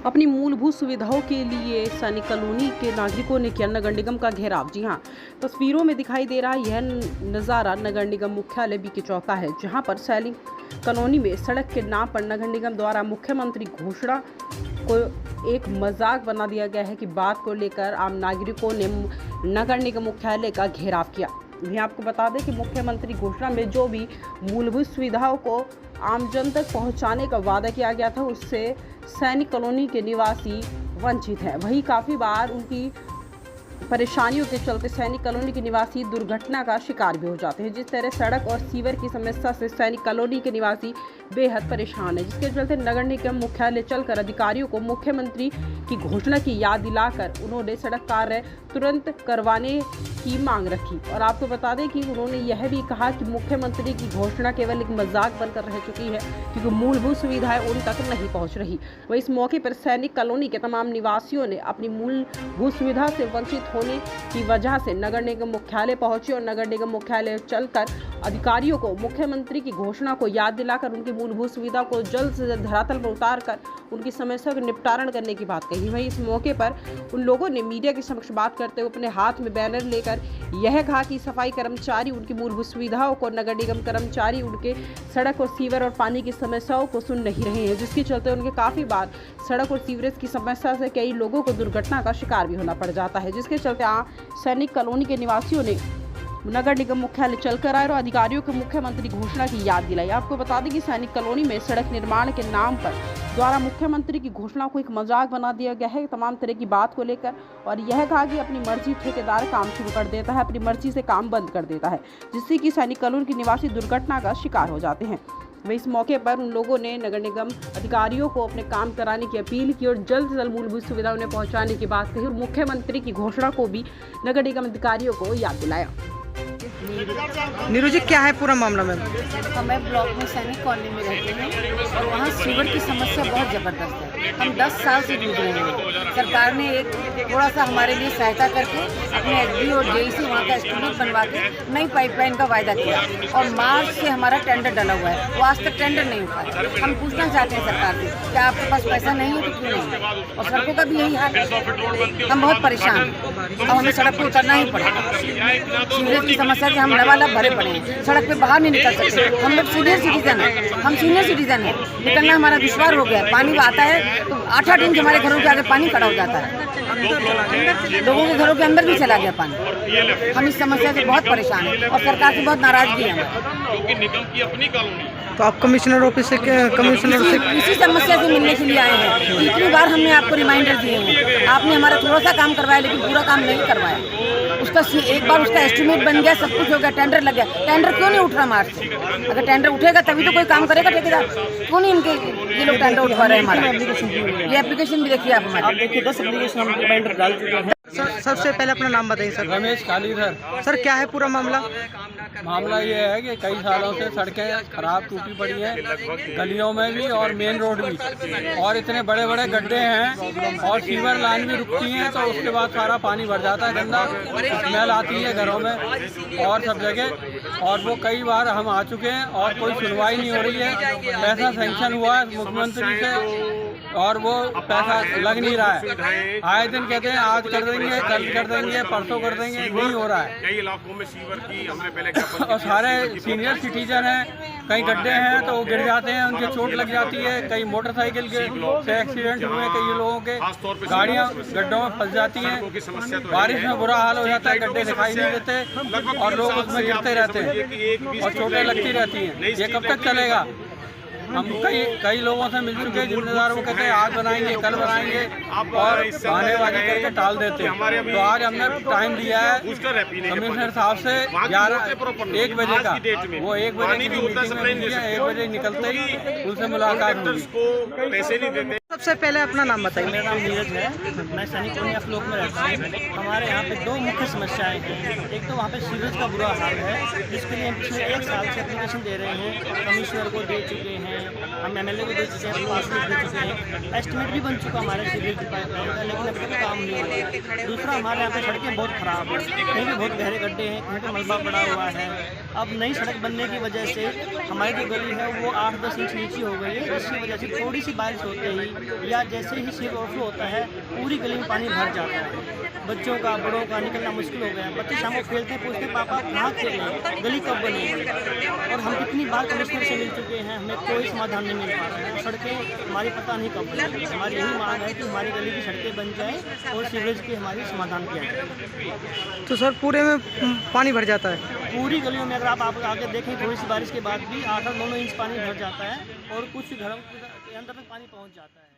अपनी मूलभूत सुविधाओं के लिए सैनिक कॉलोनी के नागरिकों ने किया नगर निगम का घेराव। जी हां, तस्वीरों में दिखाई दे रहा यह नज़ारा नगर निगम मुख्यालय बीके चौक का है, जहां पर सैनिक कॉलोनी में सड़क के नाम पर नगर निगम द्वारा मुख्यमंत्री घोषणा को एक मजाक बना दिया गया है कि बात को लेकर आम नागरिकों ने नगर निगम मुख्यालय का घेराव किया। यह आपको बता दें कि मुख्यमंत्री घोषणा में जो भी मूलभूत सुविधाओं को आमजन तक पहुंचाने का वादा किया गया था, उससे सैनिक कॉलोनी के निवासी वंचित हैं। वहीं काफ़ी बार उनकी परेशानियों के चलते सैनिक कॉलोनी के निवासी दुर्घटना का शिकार भी हो जाते हैं। जिस तरह सड़क और सीवर की समस्या से सैनिक कॉलोनी के निवासी बेहद परेशान है, जिसके चलते नगर निगम मुख्यालय चलकर अधिकारियों को मुख्यमंत्री की घोषणा की याद दिलाकर उन्होंने सड़क कार्य तुरंत करवाने की मांग रखी। और आपको बता दें कि उन्होंने यह भी कहा कि मुख्यमंत्री की घोषणा केवल एक मजाक बनकर रह चुकी है, क्योंकि मूलभूत सुविधाएं उन तक नहीं पहुंच रही। वहीं इस मौके पर सैनिक कॉलोनी के तमाम निवासियों ने अपनी मूलभूत सुविधा से वंचित होने की वजह से नगर निगम मुख्यालय पहुंचे और नगर निगम मुख्यालय चलकर अधिकारियों को मुख्यमंत्री की घोषणा को याद दिलाकर उनकी मूलभूत सुविधा को जल्द से जल्द धरातल पर उतारकर उनकी समस्या का निपटारण करने की बात कही। वहीं इस मौके पर उन लोगों ने मीडिया के समक्ष बात करते हुए अपने हाथ में बैनर लेकर यह कहा कि सफाई कर्मचारी उनकी मूलभूत सुविधाओं को, नगर निगम कर्मचारी उनके सड़क और सीवर और पानी की समस्याओं को सुन नहीं रहे हैं, जिसके चलते उनके काफ़ी बार सड़क और सीवरेज की समस्या से कई लोगों को दुर्घटना का शिकार भी होना पड़ जाता है। जिसके चलते सैनिक कॉलोनी के निवासियों ने नगर निगम मुख्यालय चलकर आए और अधिकारियों को मुख्यमंत्री घोषणा की याद दिलाई। आपको बता दें कि सैनिक कॉलोनी में सड़क निर्माण के नाम पर द्वारा मुख्यमंत्री की घोषणा को एक मजाक बना दिया गया है तमाम तरह की बात को लेकर, और यह कहा कि अपनी मर्जी ठेकेदार काम शुरू कर देता है, अपनी मर्जी से काम बंद कर देता है, जिससे कि सैनिक कॉलोनी के निवासी दुर्घटना का शिकार हो जाते हैं। वहीं इस मौके पर उन लोगों ने नगर निगम अधिकारियों को अपने काम कराने की अपील की और जल्द से जल्द मूलभूत सुविधा उन्हें पहुंचाने की बात कही और मुख्यमंत्री की घोषणा को भी नगर निगम अधिकारियों को याद दिलाया। नीरू जी, क्या है पूरा मामला में? हमें ब्लॉक में सैनिक कॉलोनी में रहते हैं और वहाँ सीवर की समस्या बहुत ज़बरदस्त है। हम 10 साल से जूझ रहे हैं। सरकार ने एक थोड़ा सा हमारे लिए सहायता करके अपने एसडी और जेईसी वहाँ का एस्टीमेट बनवा के नई पाइपलाइन का वायदा किया और मार्च से हमारा टेंडर डला हुआ है। वो आज तक टेंडर नहीं हुआ। हम पूछना चाहते हैं सरकार से, क्या आपके पास पैसा नहीं है तो क्यों नहीं? और सड़कों का भी यही हाल है। हम बहुत परेशान हैं और हमें सड़क पर उतरना ही पड़ेगा। सीवरेज की समस्या कि हम लबालब भरे पड़े हैं, सड़क पे बाहर नहीं निकल सकते। हम लोग सीनियर सिटीजन हैं, हम सीनियर सिटीजन हैं, निकलना हमारा दुश्वार हो गया है। पानी आता है तो 8-8 इंच हमारे घरों के आगे पानी खड़ा हो जाता है, लोगों के घरों के अंदर भी चला गया पानी। हम इस समस्या से बहुत परेशान हैं और सरकार से बहुत नाराजगी है हमें। तो आप कमिश्नर ऑफिस से कमिश्नर से इसी समस्या से मिलने के लिए आए हैं। इतनी बार हमने आपको रिमाइंडर दिए हैं, आपने हमारा थोड़ा सा काम करवाया लेकिन पूरा काम नहीं करवाया। उसका एक बार उसका एस्टीमेट बन गया, सब कुछ हो गया, टेंडर लग गया। टेंडर क्यों नहीं उठ रहा मार्च से? अगर टेंडर उठेगा तभी तो कोई काम करेगा ठेकेदार। क्यों नहीं इनके ये लोग टेंडर उठवा रहे हैं? हमारा ये एप्लीकेशन भी देखिए आप हमारे। आप देखिए 10 एप्लीकेशन हम रिमाइंडर डाल चुके हैं। सर, सबसे पहले अपना नाम बताइए सर। रमेश कालीधर। सर, क्या है पूरा मामला? मामला ये है कि कई सालों से सड़कें खराब टूटी पड़ी हैं, गलियों में भी और मेन रोड भी, और इतने बड़े बड़े गड्ढे हैं और सीवर लाइन भी रुकती हैं, तो उसके बाद सारा पानी भर जाता है, गंदा स्मेल आती है घरों में और सब जगह। और वो कई बार हम आ चुके हैं और कोई सुनवाई नहीं हो रही है। पैसा सैंक्शन हुआ है मुख्यमंत्री से और वो पैसा लग नहीं रहा है। आए दिन कहते हैं आज कर देंगे, कल कर देंगे, परसों कर देंगे, नहीं हो रहा है। कई इलाकों में सीवर की हमने पहले और सारे सीनियर सिटीजन हैं, कई गड्ढे हैं तो वो गिर जाते हैं, उनके चोट लग जाती है। कई मोटरसाइकिल के से एक्सीडेंट हुए, कई लोगों के गाड़ियाँ गड्ढों में फंस जाती हैं। बारिश में बुरा हाल हो जाता है, गड्ढे दिखाई नहीं देते और लोग उसमें गिरते रहते हैं और चोटें लगती रहती हैं। ये कब तक चलेगा? हम कई लोगों से मिल चुके हैं, जिम्मेदार वो कहते हैं आज बनाएंगे, कल बनाएंगे और बहानेबाजी करके टाल देते हैं। तो आज हमने टाइम दिया है कमिश्नर साहब से 1 बजे का। वो 1 बजे की मीटिंग में मिली है, 1 बजे निकलते ही उनसे मुलाकात होगी। सबसे पहले अपना नाम बताइए। मेरा नाम नीरज है, मैं सैनिक कॉलोनी ब्लॉक में रहता हूँ। हमारे यहाँ पे 2 मुख्य समस्याएं हैं। एक तो वहाँ पे सीवरेज का बुरा हाल है, जिसके लिए हम पिछले 1 साल से एप्लीकेशन दे रहे हैं, कमिश्नर को दे चुके हैं, हम एमएलए को दे चुके हैं, पास दे चुके हैं, एस्टीमेट भी बन चुका हमारे सीवरेज की पाइपलाइन का, लेकिन अभी तक काम नहीं हो रहा है। दूसरा, हमारे यहाँ पे सड़कें बहुत ख़राब हैं, कहीं भी बहुत गहरे गड्ढे हैं, कहीं पर मलबा पड़ा हुआ है। अब नई सड़क बनने की वजह से हमारी जो गली है वो 8-10 इंच नीचे हो गई है, जिसकी वजह से थोड़ी सी बारिश होते ही या जैसे ही सीवर ओवरफ्लो होता है पूरी गली में पानी भर जाता है। बच्चों का बड़ों का निकलना मुश्किल हो गया। बच्चे शाम को खेलते हैं, पूछते पापा कहाँ खेल रहे हैं, गली कब बनेगी। और हम कितनी बार कमिश्नर से मिल चुके हैं, हमें कोई समाधान नहीं मिल पा रहा है। सड़कें हमारी पता नहीं कब बनेगी। हमारी यही मांग है कि हमारी गली की सड़कें बन जाए और सीवरेज की हमारी समाधान किया जाए। तो सर पूरे में पानी भर जाता है? पूरी गलियों में अगर आप आगे देखें थोड़ी सी बारिश के बाद भी 8-9 इंच पानी भर जाता है और कुछ घरों के अंदर तक पानी पहुंच जाता है।